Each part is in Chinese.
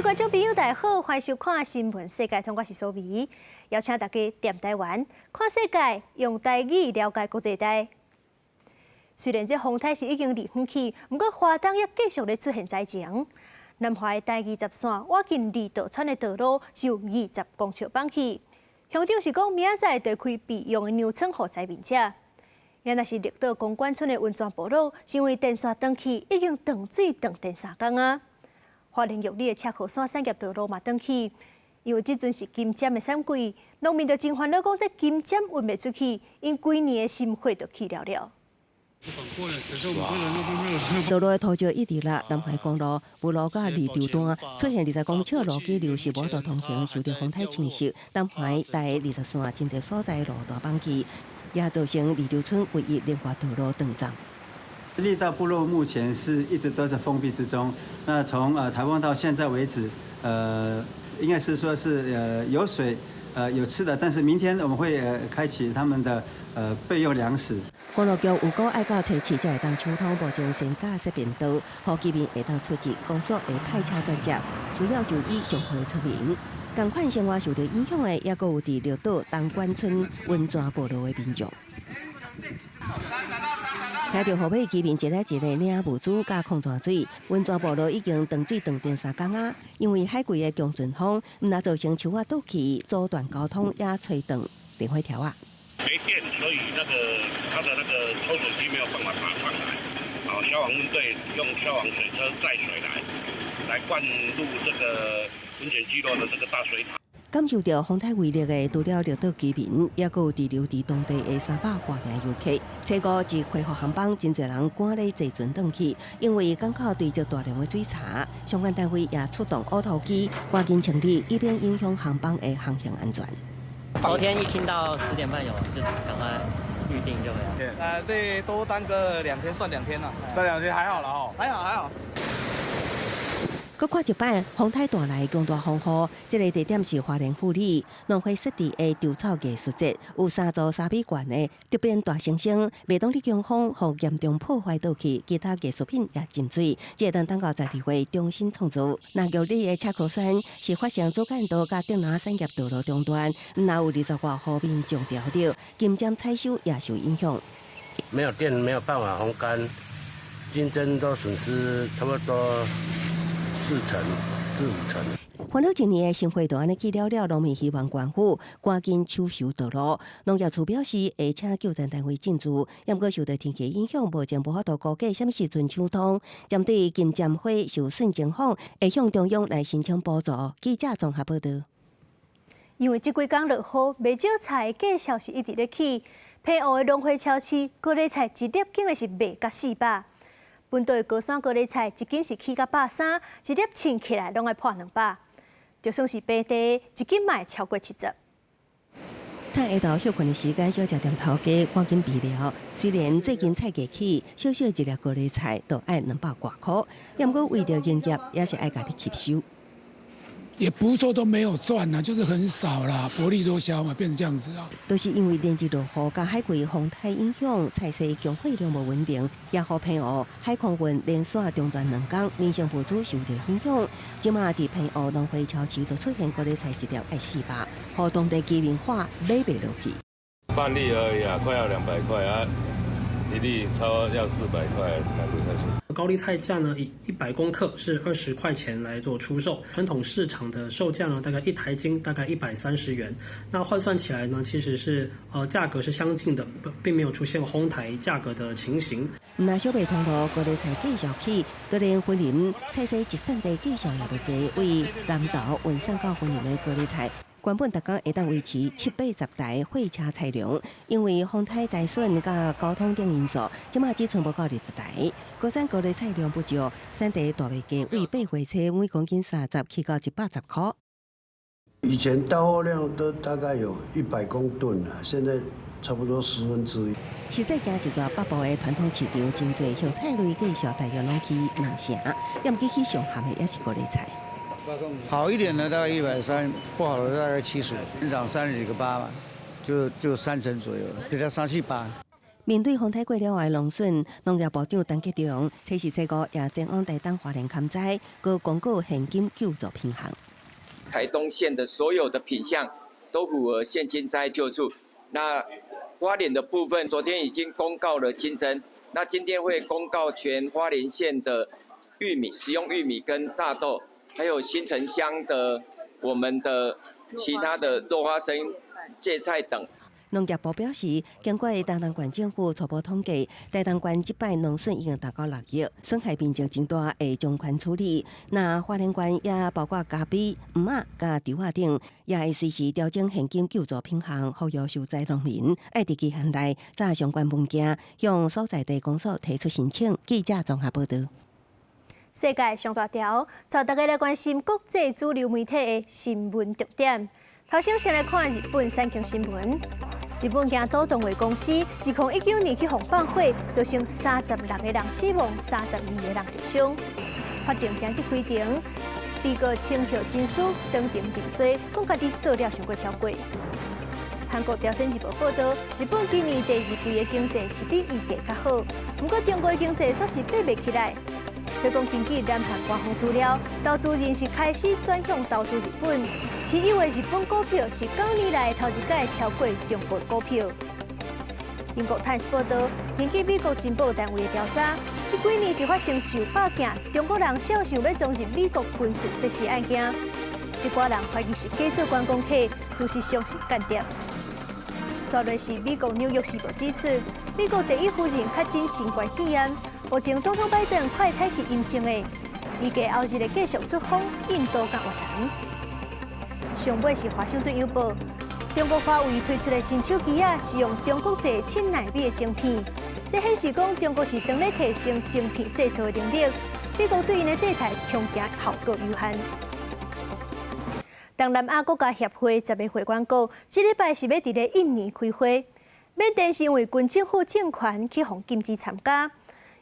观众朋友大家好，欢迎收看《新闻世界》，我是苏眉，邀请大家踮台湾看世界，用台语了解国际台。虽然这风台是已经离远去，不过花东也继续咧出现灾情。南华台20线挖进二道川的道路是有20公尺放弃，乡长是讲明仔载就开备用的牛村给灾民者。也那是绿岛公馆村的温泉部落，是因为电线断去，已经断水断电3天啊。花莲玉里的赤河山产业道路嘛断去，因为即阵是金针的产季，农民就真烦恼讲这金针运袂出去，因规年的心血都去了了。道路的土石一直落，南海公路武路甲二条段出现20公尺路基流是无道通行，受到风台侵袭，南海台20线真侪所在路大放弃，也造成二条村唯一连华道路断站。力道部落目前是一直都在封闭之中。那从台湾到现在为止，应该是说是有水有吃的，但是明天我们会开启他们的备用粮食。公路局有讲爱到初7才会当抢通，目前先架设便道，互居民会当出入，公所会派车专接，需要就医上会出面。同款生活受到影响的，也阁有伫绿岛东关村温泉部落的民众。听到后尾居民一个一个领物资甲矿泉水，温泉部落已经断水断电3天啊！因为海贵的强阵风，唔但造成树啊倒去，阻断交通，也吹断电火条啊。没电，所以它的抽水机没有办法爬上来。好，消防队用消防水车载水来灌入这个温泉聚落的这个大水塔。感受到风台威力的，除了绿岛居民，也有滞留伫当地的300多名游客。初5至恢复航班，真侪人赶咧坐船转去，因为港口堆积大量的水查，相关单位也出动乌头机，赶紧清理，以免影响航班的航行安全。昨天一听到10点半有，就赶快预定就回来。对，多耽搁2天，算2天了。这2天还好了哦，还好。搁看一摆，风台带来强大风雨。这个地点是花莲富里农会设置的稻草艺术节，有3座3米高的特别大猩猩，袂当哩强风，互严重破坏倒去，其他艺术品也浸水。这等到12月重新创作。那玉里的赤河山是发生主干道甲顶南产业道路中段，那有20多户民众掉了，金针采收也受影响。没有电，没有办法烘干，金针都损失差不多4成至5成。烦恼一年的生活就安尼去了，农民希望官府赶紧抢修道路。农业处表示会请救援单位进驻，也不过受到天气影响，目前无法度估计什么时阵抢通。针对金针花受损情况，会向中央来申请补助。记者综合报道。因为这几天落雨，卖少菜的价销是一直咧起。偏黑的农会超市高丽菜一粒竟然是卖到400。本岛的高山高丽菜一斤是起到130，一粒称起来拢爱破200。就算是平地，一斤卖超过70。趁下昼休困的时间，小食店头家赶紧备料。虽然最近菜价起，小小一粒高丽菜都要200多块，也不过为了营业，也是爱家己吸收。也不是说都没有赚啦，就是很少啦，薄利多销嘛，变成这样子啊。都是因为连日落雨加海贵风台影响，菜市供货量无稳定，也好偏黑海空运连续中断2天，民生物资受到影响。即马伫偏黑农会超市都出现高丽菜一粒要400，互当地居民化买袂落去。半粒而已啊，快要200块啊，一粒超要400块，买不下去。高丽菜价呢，以100公克是20块钱来做出售，传统市场的售价呢，大概1台斤大概130元。那换算起来呢，其实是价格是相近的，并没有出现哄抬价格的情形。那小北通路高丽菜继续起，个人婚林菜市集散地继续也袂低，为南投运送到婚林的高丽菜。原本大家会当维持780台货车菜量，因为风台灾损甲交通等因素，即马只剩无到20台。高山高丽菜量不足，产地大卖价为8货车每公斤30起到110块。以前到货量都大概有100公吨了，现在差不多1/10。实在行一座北部的传统市场，真侪香菜类继续大约拢去南城，要么去上咸的也是高丽菜。好一点的大概130，不好的大概70，市场30几个8嘛，就3成左右，给它378。面对风台过了的农损，农业部长陈吉仲初时初五也前往台东花莲勘灾，佮公告现金救助品项。台东县的所有的品项都符合现金灾害救助。那花莲的部分，昨天已经公告了金针，那今天会公告全花莲县的玉米、食用玉米跟大豆，还有新城乡的我们的其他的落花生、芥菜等。农业部表示，经过台东县政府初步统计，台东县这摆农损已经达到6亿，损害面积真大，会将款处理。那花莲县也包括咖啡、毋仔、甲稻仔等，也会随时调整现金救助品项，呼吁受灾农民爱伫期限内查相关文件，向所在地公所提出申请。记者综合报道。世界上大条，带大家来关心国际主流媒体的新闻重点。头先来看日本产经新闻。日本京都动画公司2019年去放放火，造成36个人死亡，32个人受伤。法庭今日规定，被告清孝真司当庭认罪，讲家己做了伤过超过。韩国朝鲜日报报道，日本今年第2季的经济是比预计较好，不过中国的经济却是爬不起来。所以讲，根据南韩官方资料，投资人是开始转向投资日本，是因为日本股票是9年来头一届超过中国股票。英国《Times》报道，根据美国情报单位的调查，这几年是发生900件中国人小想要装入美国军事设施案件，一寡人怀疑是假做观光客，事实上是间谍。刷落是美国《纽约时报》指出，美国第1夫人确诊新冠肺炎。目前总统拜登快态是阴性的，预计后日会继续出访印度甲越南。上尾是华盛顿邮报，中国华为推出的新手机是用中国製7纳米的晶片，这显示讲中国是正在提升晶片制造的能力。美国对因的制裁恐惊效果有限。东南亚国家协会10个会员国，这礼拜是要伫咧印尼开会。缅甸是因为军政府政权去互禁止参加。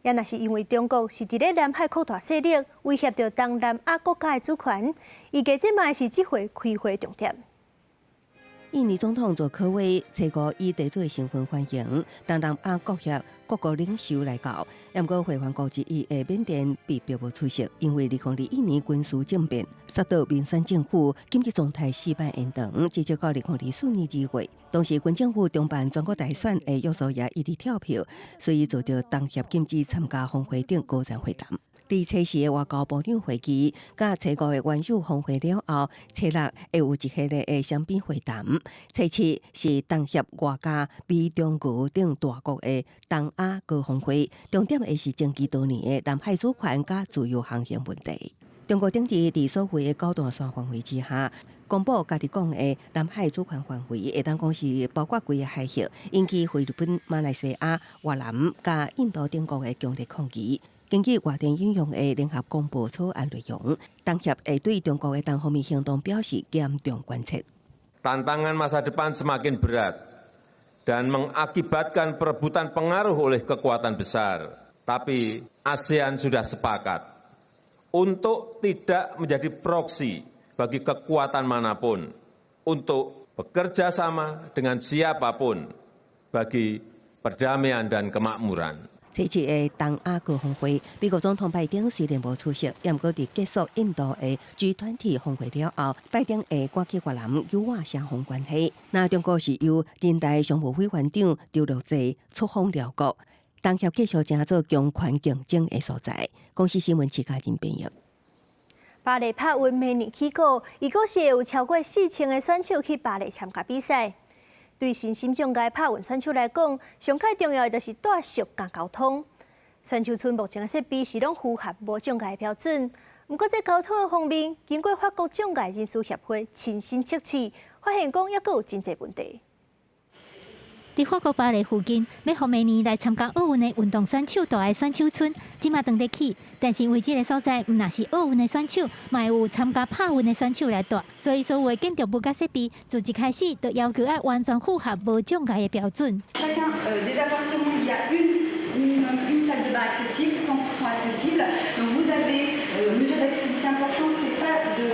也若是因为中国是伫咧南海扩大势力，威胁到东南亚国家的主权，预计这嘛是这回开会重点。印尼总统佐科威初五以地主的身份欢迎东南亚国协各国领袖来到，不过会员国之一的缅甸被迫无出席，因为2021年军事政变杀到民选政府，紧急状态4摆延长，直接到2024年2月。当时军政府中办全国大选的约束也一直跳票，所以遭到东协禁止参加峰会等高层会谈。伫初时的外交部长会议，甲初五的元首峰会了后，初六会有一系列的双边会谈。初七是东协外加美中俄等大国的东亚高峰会，重点会是争议多年的南海主权甲自由航行问题。中国顶日伫所谓的高大上范围之下，公布家己讲的南海主权范围，会当讲是包括规个海峡，引起菲律宾、马来西亚、越南甲印度等国的强烈抗议。根据外电引用的联合公报草案内容，东协会对中国的单方面行动表示严重关切。Tantangan masa depan semakin berat dan mengakibatkan perebutan pengaruh oleh kekuatan besar. Tapi ASEAN sudah sepakat untuk tidak menjadi proksi bagi kekuatan manapun, untuk bekerja sama dengan siapapun bagi perdamaian dan kemakmuran. 这次的东亚高峰会，美国总统拜登虽然无出席，也不过伫结束印度的 G20 峰会了后，拜登会赶去越南友好双方关系。那中国是由人大常务委员长刘乐坐出访辽国，东协继续成做强权竞争的所在。公司新闻旗下人编译。巴黎帕运明年起过，伊个是有超过4000个选手去巴黎参加比赛。对身心障碍帕运选手来讲，上较重要的就是带熟甲交通。选手村目前的设备是拢符合无障碍标准，不过在交通方面，经过法国障碍人士协会亲身测试，发现讲抑阁有真侪问题。伫法国巴黎附近，要互明年来参加奥运的运动选手住的选手村，即马当得起。但是为这个所在，毋若是奥运的选手，嘛有参加帕运的选手来住，所以所有的建筑物甲设备，自一开始就要求要完全符合无障碍的标准。Une salle de bain accessible, 100% accessible. Donc vous avez mesure d'accessibilité importante, c'est pas de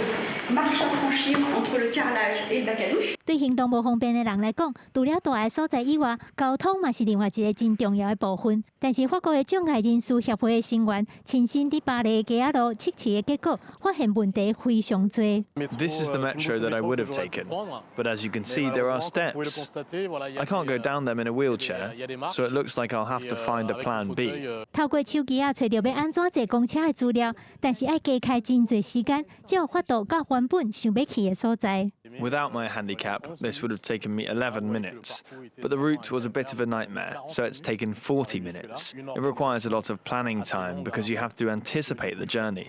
marche à franchir entre le carrelage et le bac à douche. 对行动无方便的人来讲，除了大个所在以外，交通嘛是另外一个真重要的部分。但是法国的障碍人士协会的成员亲身伫巴黎的街仔路测试的结果，发现问题非常多。This is the metro that I would have taken, but as you can see, there are steps. I can't go down them in a wheelchair, so it looks like I'll have to find a plan B. 透过手机找到要安怎坐公车的资料，但是要加开真侪时间，才有法度到原本想要去的所在。 Without my handicap, this would have taken me 11 minutes, but the route was a bit of a nightmare, so it's taken 40 minutes. It requires a lot of planning time because you have to anticipate the journey.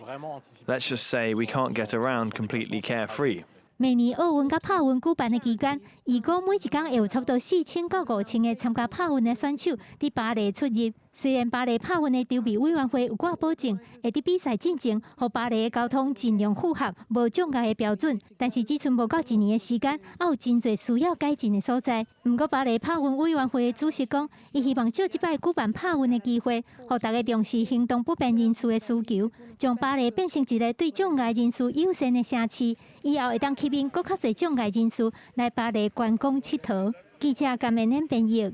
Let's just say we can't get around completely carefree. 每年奥运甲帕运举办的期间，预估每一天会有差不多4000到5000个参加帕运的选手伫巴黎出入。虽然巴黎帕运的筹备委员会有挂保证，会伫比赛进前，互巴黎的交通尽量符合无障碍的标准，但是只剩无到1年的时间，还有真侪需要改进的所在。不过巴黎帕运委员会的主席讲，伊希望借即摆举办帕运的机会，互大家重视行动不便人士的需求，将巴黎变成一个对障碍人士友善的城市，以后会当吸引更较侪障碍人士来巴黎观光佚佗。记者甘美nen编译。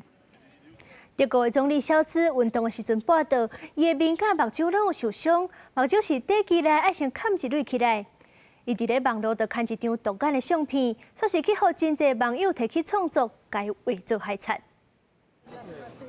德国的总理肖兹运动的时阵报道，伊的面甲目睭拢有受伤，目睭是戴起来爱先砍一蕊起来。伊伫咧网络就看一张动感的相片，说是去互真侪网友提起创作，该画作海产。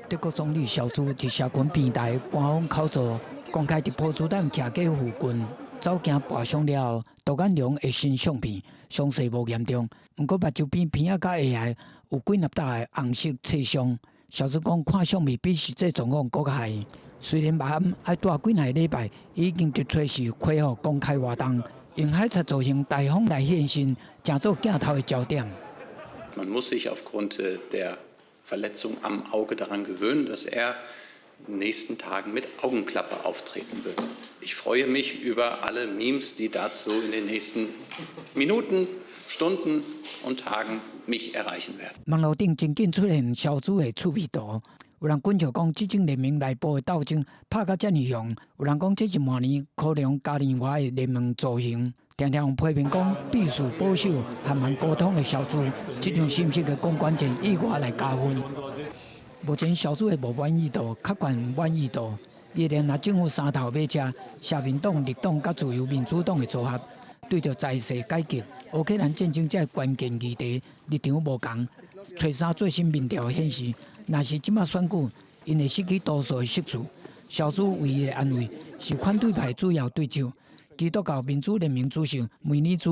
德国总理肖兹伫社群平台官方口座公开伫波茨坦骑街附近走行爬伤了后，杜眼龙的新相片，伤势无严重，不过目睭边片仔甲下下有几粒大的红色刺伤。 小子讲看相片比实际状况更加害。虽然马鞍爱带几个礼拜，已经伫找是恢复公开活动，用海贼造型大方来现身，成做镜头的焦点。Man muss sich aufgrund der Verletzung am Auge daran gewöhnen, dass er in den nächsten Tagen mit Augenklappe auftreten wird. Ich freue mich über alle Memes, die dazu in den nächsten Minuten, Stunden und Tagen mich erreichen werden. 网络顶真紧出现小猪的趣味图，有人观察讲，这种联盟内部的斗争拍到遮尔凶，有人讲这是明年可能嘉年华的联盟造型。常常有批评讲，必须保守和民沟通的小猪，这种信息的公关权以外来加分。目前小猪的无满意度较悬满意度，依然拿政府三头马车，社民党、绿党甲自由民主党的组合。 对着财政改革、乌克兰战争这关键议题立场无同，找三最新民调显示，若是即马选举，因会失去多数的席次。小猪唯一的安慰是反对派主要对手基督教民主联盟主席梅尼兹，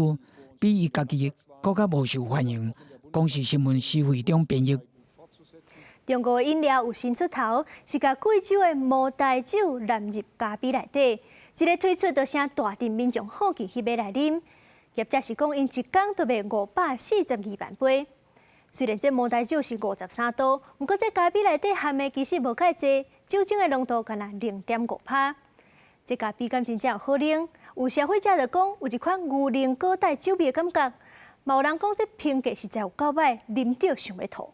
比伊家己更加无受欢迎。公视新闻施惠中编译。中国饮料有新出头，是甲贵州的茅台酒纳入咖啡内底。 一个推出，就请大镇民众好奇去买来啉。业者是讲，因一工就卖542万杯。虽然这茅台酒是53度，不过这咖啡内底含的其实无介济，酒精的浓度干那0.5%。这咖啡敢真正有好啉？有消费者就讲有一款牛奶果带酒味的感觉，嘛有人讲这评价实在有够歹，啉着想要吐。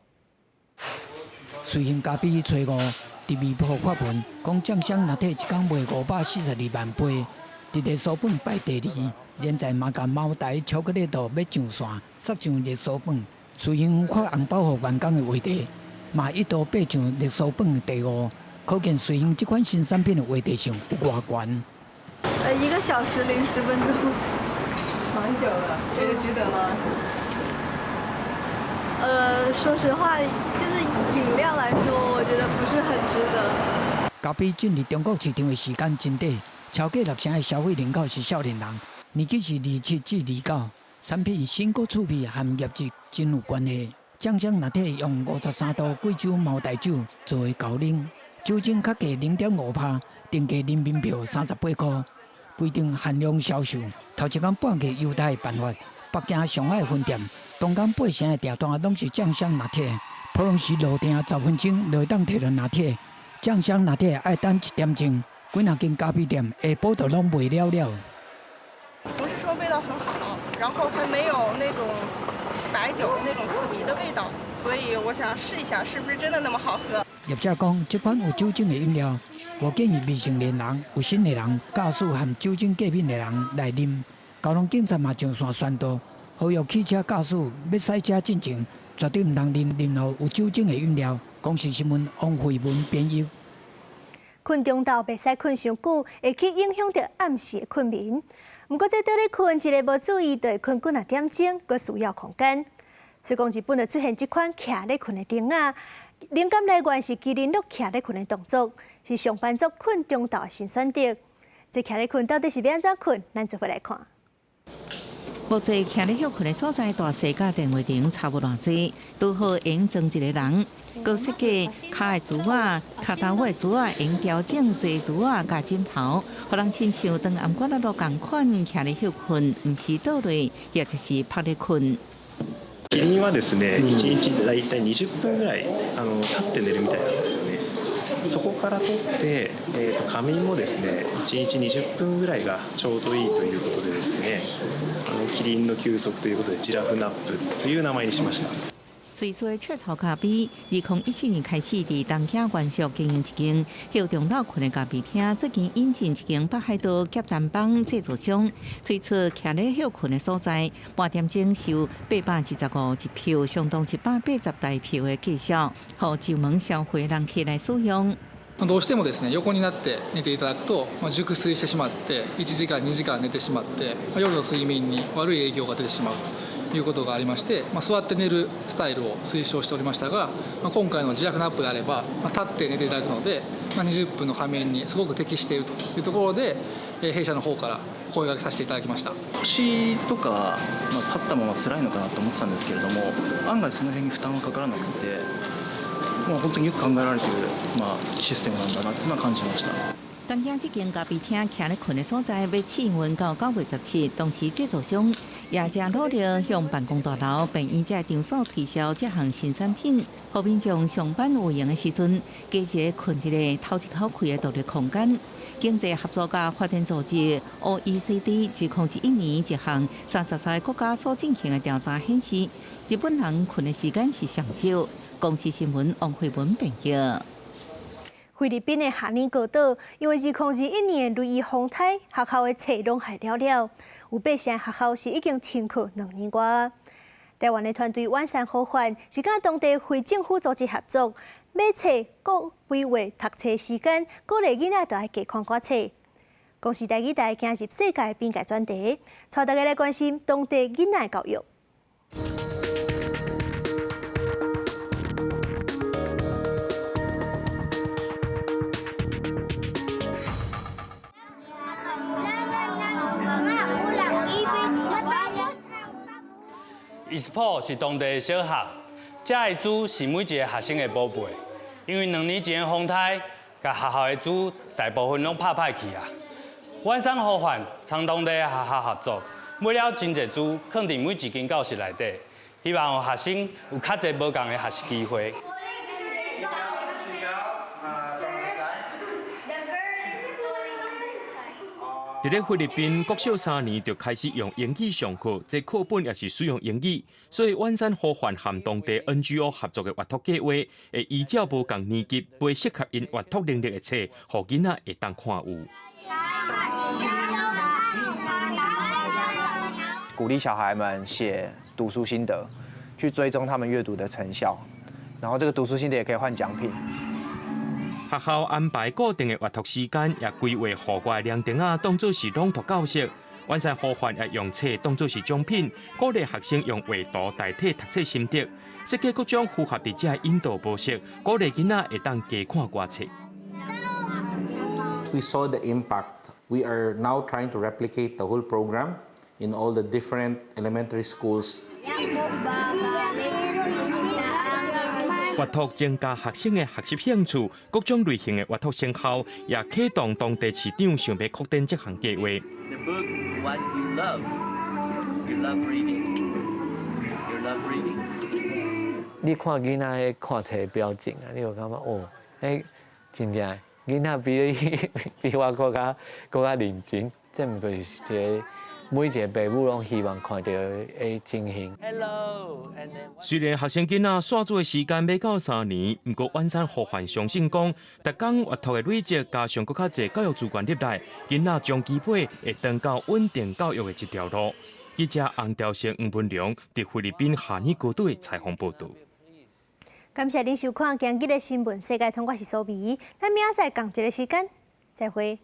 随行咖啡吹五。 伫微博发文讲，酱香拿铁一工卖542万杯，伫热搜榜排第2。现在嘛甲茅台、巧克力豆要上线，杀上热搜榜。随行发红包予员工的话题，嘛一度爬上热搜榜第5，可见随行这款新产品的话题性有偌悬。1个小时0 10分钟，蛮久了，觉得值得吗？说实话，就是饮料来说，我觉得不是很值得。咖啡进入中国市场的时间真短，超过60%的消费人口是少年人，年纪是27至29。产品新果趣味和业绩真有关系。酱香拿铁用53度贵州茅台酒作为高粱，酒精较低0.5%，定价人民币38块，规定限量销售。头一天半价优待办法。 北京、上海分店，东港8成的订单拢是酱香拿铁，普通时落订10分钟就会当摕到拿铁。酱香拿铁爱等1点钟，几若间咖啡店下晡就拢卖了了。不是说味道很好，然后还没有那种白酒那种刺鼻的味道，所以我想试一下是不是真的那么好喝。业者讲，这款有酒精的饮料，无建议未成年人、有瘾的人、驾驶和酒精过敏的人来啉。交通警察嘛上线宣导，呼吁汽车驾驶要驶车进前，绝对唔通饮任何有酒精的饮料。公视新闻王慧文编译。困中昼袂使困伤久，会去影响到暗时的困眠。不过，这倒咧困，一个无注意就会困几啊点钟，佫需要空间。所以讲，日本就出现这款徛咧困的灯啊，灵感来源是麒麟鹿徛咧困的动作，是上班族困中昼的新选择。这徛咧困到底是要安怎困？咱做伙来看。目前徛咧休困的所在，大细甲电话亭差不偌济，拄好用装一个人。各设计脚的珠啊、脚头的珠啊，用调整坐珠啊、甲枕头，互人亲像当暗角落共款徛咧休困，唔是倒落，也就是趴咧困。キリンはですね、1日だいたい20分ぐらい立って寝るみたいなんですよね。そこから取って、仮眠もですね、1日20分ぐらいがちょうどいいということでですね、キリンの休息ということでジラフナップという名前にしました。瑞穗雀巢咖啡，2017年开始伫东京原宿经营一间休中昼困的咖啡厅。最近引进一间北海道夹站帮制作商推出徛咧休困的所在，半点钟收825一票，相当180台票的计数，互上门消费人客来使用。どうしてもですね、横になって寝ていただくと、熟睡してしまって、1時間2時間寝てしまって、夜の睡眠に悪い影響が出てしまう。ということがありまして、座って寝るスタイルを推奨しておりましたが、今回の自宅ナップであれば、立って寝ていただくので、20分の仮眠にすごく適しているというところで、弊社の方から声掛けさせていただきました。腰とか、立ったまま辛いのかなと思ってたんですけれども、案外その辺に負担はかからなくて、本当によく考えられている、システムなんだなというのは感じました。东京这间咖啡厅徛咧困的所在要试运到9月17日，同时制作商也正努力向办公大楼、便衣这场所推销这项新产品，互民众上班有闲的时阵，加一个困一个透一口气的独立空间。经济合作甲发展组织 OECD 自2011年一项33个国家所进行的调查显示，日本人困的时间是上少。公视新闻王慧文编译。菲律宾的夏尼各岛因为2021年雷雨风台，学校的册拢害了了，有8成学校是已经停课2年外。台湾的团队晚山好汉是甲当地非政府组织合作，买册各规划读册时间，鼓励囡仔都爱加看寡册。公视台语台行入世界边界专题，带大家来关心当地囡仔的教育。伊斯普是当地小学，这的猪是每一个学生的宝贝，因为2年前的风台，甲学校的猪大部分拢拍歹去啊。晚上呼唤长当地的学校合作，买了真侪猪，放伫每一间教室内底，希望有学生有较侪无共的学习机会。伫咧菲律宾，国小3年就开始用英语上课，这课本也是使用英语，所以晚山好汉和当地 NGO 合作的阅读计划，会依照无共年级背适合因阅读能力的册，互囡仔会当看有。鼓励小孩们写读书心得，去追踪他们阅读的成效，然后这个读书心得也可以换奖品。学校安排固定的阅读时间，也规划户外亮灯啊，当作是朗读教室。晚上好汉也用册当作是奖品，鼓励学生用画图代替读册心得，设计各种符合伫这引导模式，鼓励囡仔会当加看外册。We saw the impact. We are now trying to replicate the whole program in all the different elementary schools. 阅读增加学生的学习兴趣，各种类型的阅读成效，也启动当地市长想要扩展这项计划。The book, what you love. You love reading. You love reading. 你看囡仔看册表情啊，你有感觉哦？真正囡仔比我更加认真，这毋过是一个每一个父母拢希望看到的情形。虽然学生囡仔刷做的时间未到3年，不过完善互换相信讲，逐工阅读的累积加上搁较侪教育资源入来，囡仔将机会会登到稳定教育的一条路。记者洪兆成、黄文良伫菲律宾下尼高队采访报道。感谢您收看今日的新闻世界通，我是苏眉，咱明仔载同一个时间再会。